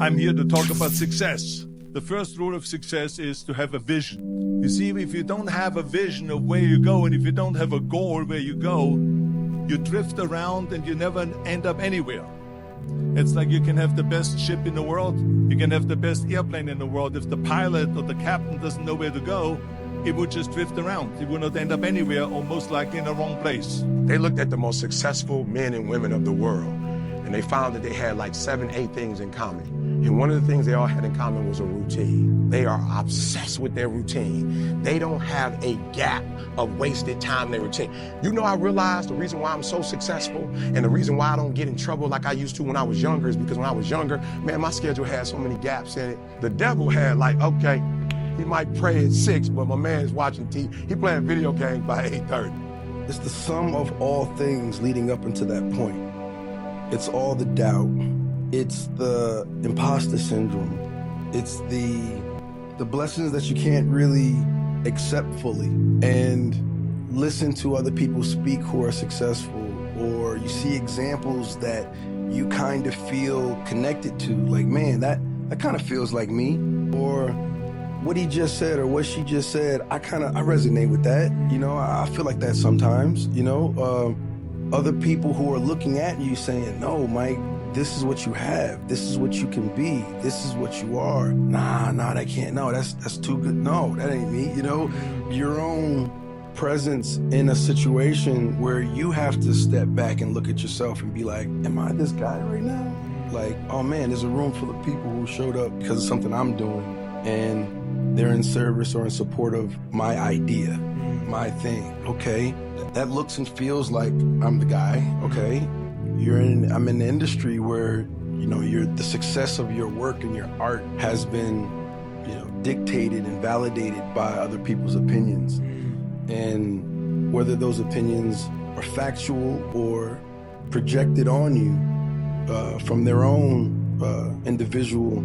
I'm here to talk about success. The first rule of success is to have a vision. You see, if you don't have a vision of where you go, and if you don't have a goal where you go, you drift around and you never end up anywhere. It's like you can have the best ship in the world, you can have the best airplane in the world. If the pilot or the captain doesn't know where to go, it would just drift around. It would not end up anywhere, or most likely in the wrong place. They looked at the most successful men and women of the world, and they found that they had like 7, 8 things in common. And one of the things they all had in common was a routine. They are obsessed with their routine. They don't have a gap of wasted time in their routine. You know, I realized the reason why I'm so successful and the reason why I don't get in trouble like I used to when I was younger is because when I was younger, man, my schedule had so many gaps in it. The devil had like, okay, he might pray at 6, but my man is watching TV. He playing video games by 8:30. It's the sum of all things leading up into that point. It's all the doubt. It's the imposter syndrome. It's the blessings that you can't really accept fully. And listen to other people speak who are successful, or you see examples that you kind of feel connected to. Like, man, that kind of feels like me. Or what he just said or what she just said, I resonate with that. You know, I feel like that sometimes, you know. Other people who are looking at you saying, no, Mike, this is what you have. This is what you can be. This is what you are. Nah, that can't. No, that's too good. No, that ain't me. You know, your own presence in a situation where you have to step back and look at yourself and be like, am I this guy right now? Like, oh man, there's a room full of people who showed up because of something I'm doing, and they're in service or in support of my idea, my thing. Okay, that looks and feels like I'm the guy. Okay, I'm in the industry where, you know, the success of your work and your art has been, you know, dictated and validated by other people's opinions. And whether those opinions are factual or projected on you from their own individual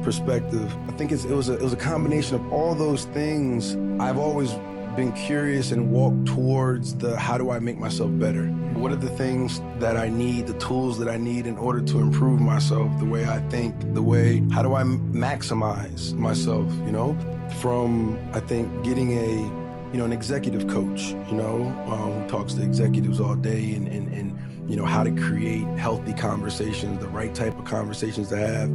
perspective, I think it was a combination of all those things. I've always been curious and walked towards how do I make myself better? What are the things that I need, the tools that I need in order to improve myself, the way I think, how do I maximize myself, you know? From, I think, getting an executive coach, you know, who talks to executives all day and you know, how to create healthy conversations, the right type of conversations to have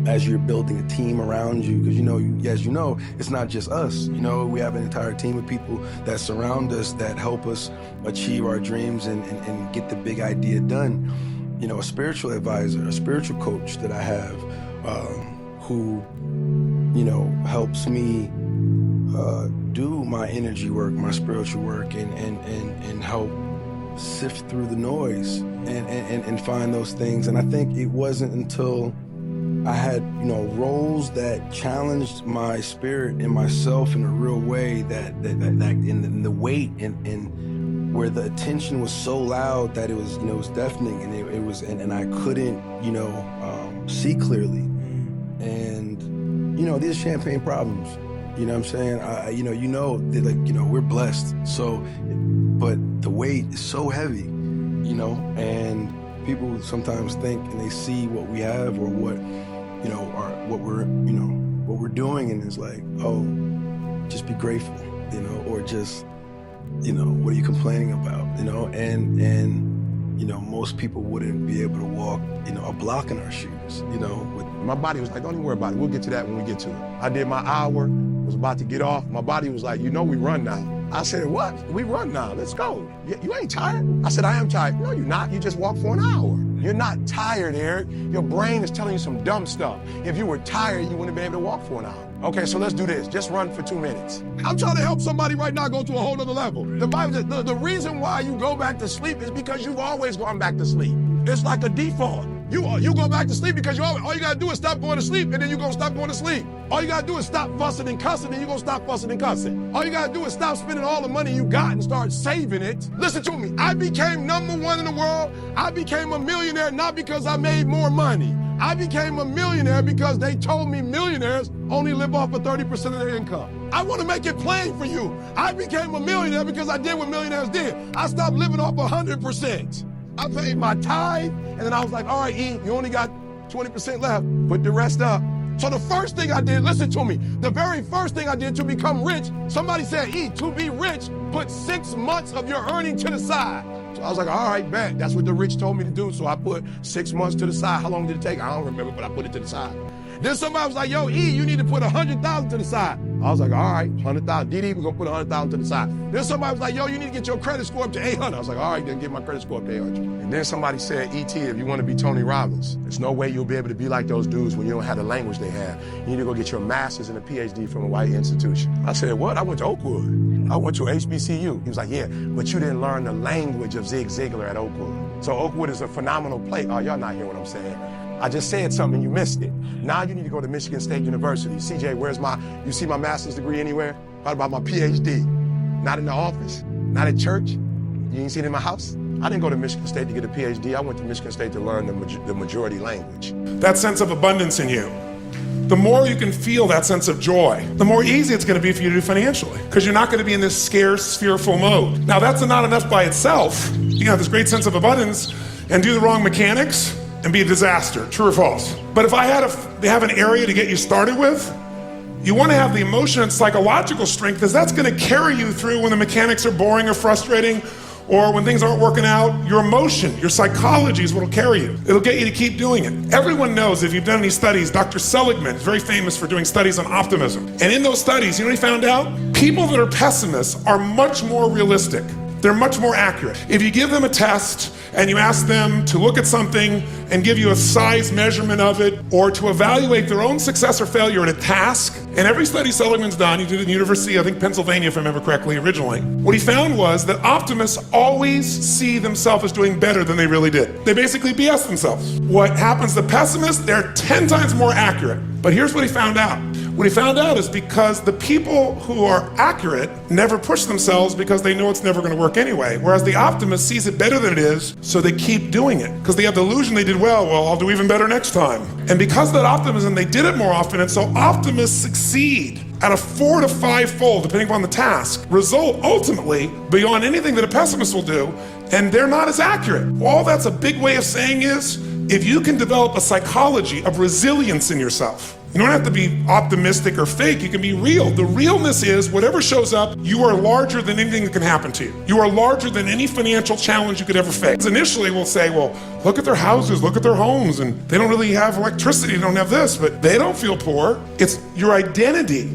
as you're building a team around you. Because, you know, as you know, it's not just us. You know, we have an entire team of people that surround us, that help us achieve our dreams and get the big idea done. You know, a spiritual advisor, a spiritual coach that I have who, you know, helps me do my energy work, my spiritual work, and help sift through the noise and find those things. And I think it wasn't until I had, you know, roles that challenged my spirit and myself in a real way that in the weight and where the attention was so loud that it was, you know, it was deafening, and it was, and I couldn't, you know, see clearly. And, you know, these champagne problems, you know what I'm saying? You know, like, you know, we're blessed. So, but the weight is so heavy, you know, and people sometimes think and they see what we have or what, you know, what we're doing, and it's like, oh, just be grateful, you know, or just, you know, what are you complaining about, you know, and you know, most people wouldn't be able to walk, you know, a block in our shoes, you know. My body was like, don't even worry about it. We'll get to that when we get to it. I did my hour, was about to get off. My body was like, you know, we run now. I said, what? We run now, let's go. You ain't tired? I said, I am tired. No, you're not. You just walked for an hour. You're not tired, Eric. Your brain is telling you some dumb stuff. If you were tired, you wouldn't be able to walk for an hour. Okay, so let's do this. Just run for 2 minutes. I'm trying to help somebody right now go to a whole other level. The Bible says the reason why you go back to sleep is because you've always gone back to sleep. It's like a default. You go back to sleep because all you gotta do is stop going to sleep, and then you're gonna stop going to sleep. All you gotta do is stop fussing and cussing, and you're gonna stop fussing and cussing. All you gotta do is stop spending all the money you got and start saving it. Listen to me, I became #1 in the world. I became a millionaire not because I made more money. I became a millionaire because they told me millionaires only live off of 30% of their income. I want to make it plain for you. I became a millionaire because I did what millionaires did. I stopped living off 100%. I paid my tithe, and then I was like, all right, E, you only got 20% left, put the rest up. So the first thing I did, listen to me, the very first thing I did to become rich, somebody said, to be rich, put 6 months of your earning to the side. So I was like, all right, bet. That's what the rich told me to do. So I put 6 months to the side. How long did it take? I don't remember, but I put it to the side. Then somebody was like, yo, you need to put 100,000 to the side. I was like, all right, 100,000. DD, we're gonna put 100,000 to the side. Then somebody was like, yo, you need to get your credit score up to 800. I was like, all right, then get my credit score up to 800. And then somebody said, if you want to be Tony Robbins, there's no way you'll be able to be like those dudes when you don't have the language they have. You need to go get your master's and a PhD from a white institution. I said, what? I went to Oakwood. I went to HBCU. He was like, yeah, but you didn't learn the language of Zig Ziglar at Oakwood. So Oakwood is a phenomenal place. Oh, y'all not hearing what I'm saying. I just said something and you missed it. Now you need to go to Michigan State University. CJ, you see my master's degree anywhere? What about my PhD? Not in the office, not at church. You ain't seen it in my house? I didn't go to Michigan State to get a PhD. I went to Michigan State to learn the majority language. That sense of abundance in you, the more you can feel that sense of joy, the more easy it's going to be for you to do financially, because you're not going to be in this scarce, fearful mode. Now that's not enough by itself. You can have this great sense of abundance and do the wrong mechanics and be a disaster, true or false? But if I had to have an area to get you started with, you want to have the emotion and psychological strength, because that's going to carry you through when the mechanics are boring or frustrating, or when things aren't working out. Your emotion, your psychology is what will carry you. It'll get you to keep doing it. Everyone knows, if you've done any studies, Dr. Seligman is very famous for doing studies on optimism. And in those studies, you know what he found out? People that are pessimists are much more realistic. They're much more accurate. If you give them a test and you ask them to look at something and give you a size measurement of it, or to evaluate their own success or failure at a task, and every study Seligman's done, he did it in University, I think Pennsylvania if I remember correctly originally, what he found was that optimists always see themselves as doing better than they really did. They basically BS themselves. What happens to pessimists, they're 10 times more accurate. But here's what he found out. What he found out is because the people who are accurate never push themselves because they know it's never going to work anyway. Whereas the optimist sees it better than it is, so they keep doing it. Because they have the illusion they did well, I'll do even better next time. And because of that optimism, they did it more often, and so optimists succeed at a 4 to 5-fold, depending upon the task, result ultimately beyond anything that a pessimist will do, and they're not as accurate. All that's a big way of saying is, if you can develop a psychology of resilience in yourself, you don't have to be optimistic or fake, you can be real. The realness is, whatever shows up, you are larger than anything that can happen to you. You are larger than any financial challenge you could ever face. Initially, we'll say, well, look at their houses, look at their homes, and they don't really have electricity, they don't have this, but they don't feel poor. It's your identity.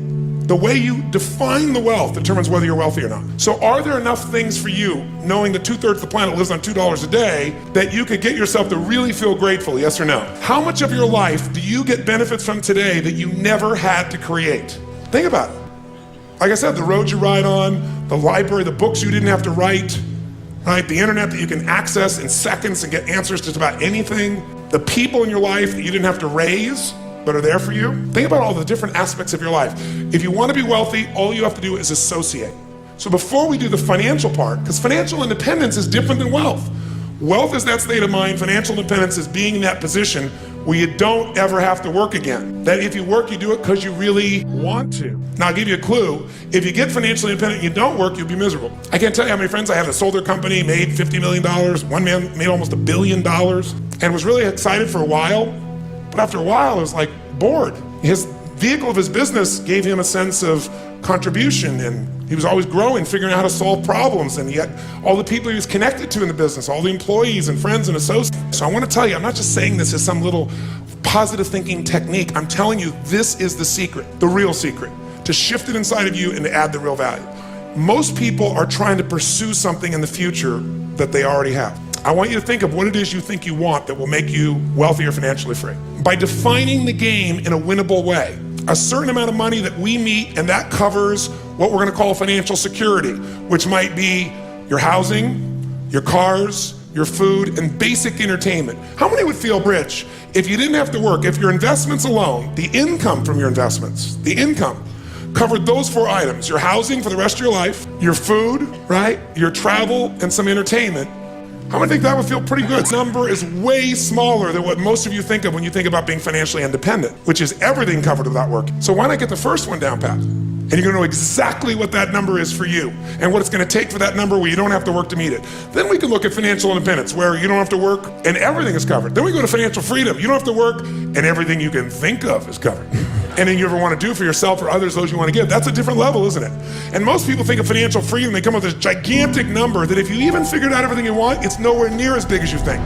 The way you define the wealth determines whether you're wealthy or not. So are there enough things for you, knowing that 2/3 of the planet lives on $2 a day, that you could get yourself to really feel grateful, yes or no? How much of your life do you get benefits from today that you never had to create? Think about it. Like I said, the roads you ride on, the library, the books you didn't have to write, right? The internet that you can access in seconds and get answers to just about anything, the people in your life that you didn't have to raise, but are there for you. Think about all the different aspects of your life. If you want to be wealthy, all you have to do is associate. So before we do the financial part, because financial independence is different than wealth. Wealth is that state of mind. Financial independence is being in that position where you don't ever have to work again. That if you work, you do it because you really want to. Now I'll give you a clue. If you get financially independent and you don't work, you'll be miserable. I can't tell you how many friends I have that sold their company, made $50 million. One man made almost $1 billion and was really excited for a while. But after a while, it was like bored. His vehicle of his business gave him a sense of contribution, and he was always growing, figuring out how to solve problems, and yet all the people he was connected to in the business, all the employees and friends and associates. So I want to tell you, I'm not just saying this as some little positive thinking technique. I'm telling you, this is the secret, the real secret, to shift it inside of you and to add the real value. Most people are trying to pursue something in the future that they already have. I want you to think of what it is you think you want that will make you wealthy or financially free. By defining the game in a winnable way, a certain amount of money that we meet, and that covers what we're going to call financial security, which might be your housing, your cars, your food, and basic entertainment. How many would feel rich if you didn't have to work, if your investments alone, the income from your investments, the income, covered those 4 items: your housing for the rest of your life, your food, right, your travel, and some entertainment? How many think that would feel pretty good? This number is way smaller than what most of you think of when you think about being financially independent, which is everything covered without work. So why not get the first one down pat? And you're gonna know exactly what that number is for you and what it's gonna take for that number where you don't have to work to meet it. Then we can look at financial independence, where you don't have to work and everything is covered. Then we go to financial freedom. You don't have to work and everything you can think of is covered. Anything you ever wanna do for yourself or others, those you wanna give, that's a different level, isn't it? And most people think of financial freedom, they come up with this gigantic number that if you even figured out everything you want, it's nowhere near as big as you think.